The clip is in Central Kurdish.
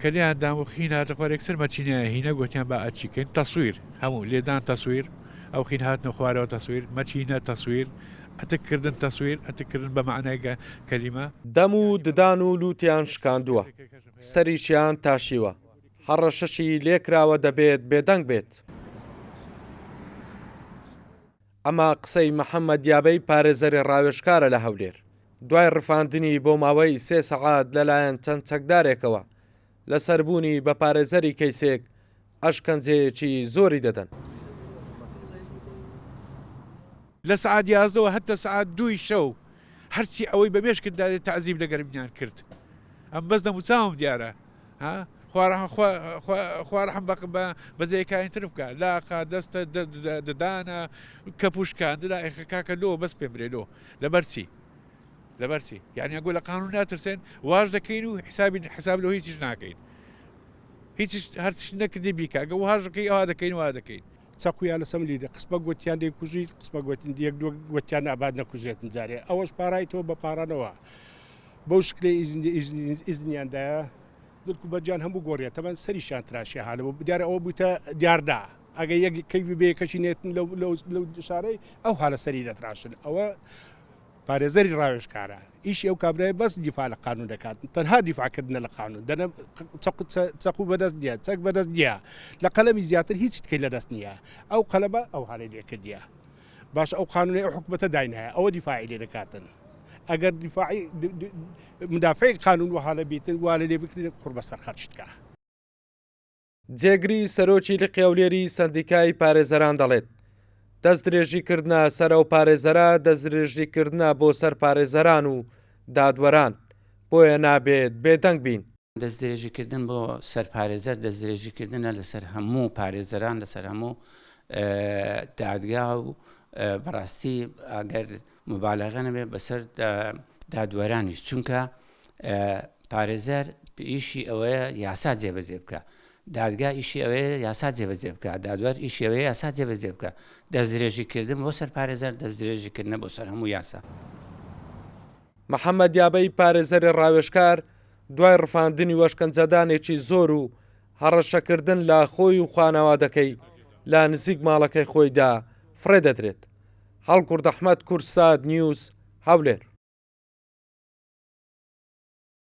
کەلیان داموخین هاتە خۆرێکسەر مەچینە هینە گوتیان بە ئەچیکەین تەسویر هەموو لێدان تەسویر ئەو خین هاتنە خوارەوە تەسویر مەچینە تەسویر ئەتەکردن تەسویر ئەتەکردن بە معنای کەلیمە دەم و ددان و لووتیان شکاندووە سەریشیان تاشیوە هەڕە شەشی لێکراوە دەبێت بێدەنگ بێت. ئەمە قسەی محەممەد یابەی پارێزەری ڕاوێژکارە لە هەولێر دوای ڕفاندنی بۆ ماوەی 3 سەعات لەلایەن چەند چەکدارێکەوە لە سەربوونی بە پارێزەری کەیسێک ئەشکەنجەیەکی زۆری دەدەن. لە سعات 11 هەتا سعات 2 شەو هەرچی ئەوەی بەبێش کرد تەعزیب لە گەرمیان کرد. ئەم بەس دەموچاوم دیارە خوارەحم بەجێکایتر بکە لاقا دەستە ددانە کە پوشکان کاکە لۆ بەس پێم برێ لۆ لەبەرچی یعنی ئەگۆ لە قانون ناترسێن واژ دەکەین و حساب لەوە هیچیش ناکەین هیچ هەرچ نەکردی بیکە ئەگە واژەکەی ئەوە دەکەین وا دەکەین. چەقویان لە سەملیدا قسمە گوتیان دەیکوژیت قسمە گوتین یەک دو گوتیان ناباد نەکوژێتن جارێ ئەوەش پارایتەوە بە پارانەوە بەو شکلێ ئیزنیاندایە دڵکو بەجان هەموو گۆڕێت تەمان سەریشان تراشی حالەوە دیارە ئەوە بووتە دیاردا ئەگە یەک کەیوی بێ کەچی نێتن لەو شارەی ئەو حالە سەری دەتراشن ئەوە پارێزەری ڕاوێژکارە ئیشی ئەو کابرای بەس دیفاع لە قانون دەکات تەنها دیفاعکردنە لە قانون دەنە چەقو بەدەست دیە چەک بەدەست دیە لە قەلەمی زیاتر هیچ تکەی لەدەست نییە ئەو قەلەمە ئەو حالەی لێکردیە باش ئەو قانونی ئەو حکومەتە داینایە ئەوە دیفاعی لێ دەکاتن ئەگەر دیفاعی مدافعی قانون و حالە بیتن وانە لێ بکرێت قڕ بەسەر خەرجتکە. جێگری سەرۆکی لە قێولێری سندیکای پارێزەران دەڵێت دەست درێژیکردنە سەر ئەو پارێزەرە دەست درێژیکردنە بۆ سەر پارێزەران و دادوەران بۆیە نابێت بێدەنگ بین. دەست درێژیکردن بۆ سەر پارێزەر دەست درێژیکردنە لەسەر هەموو پارێزەران لەسەر هەموو دادگا و بەڕاستی ئەگەر مبالەغە نەبێت بەسەر دادوەرانیش چونکە پارێزەر ئیشی ئەوەیە یاسا جێبەجێ بکە دادگا ئیشی ئەوەیە یاسا جێبەجێ بکە دادوەر ئیشی ئەوەیە یاسا جێبەجێ بکە دەست درێژیکردن بۆ سەر پارێزەر دەست درێژیکردنە بۆ سەر هەموو یاسا. محەممەد یابەی پارێزەری ڕاوێژکار دوای ڕفاندنی وەشکەنجەدانێکی زۆر و هەڕەشەکردن لە خۆی و خانەوادەکەی لە نزیک ماڵەکەی خۆیدا فرێ دەدرێت. هەڵگورد ئەحمەد کورساد نیوز هەولێر.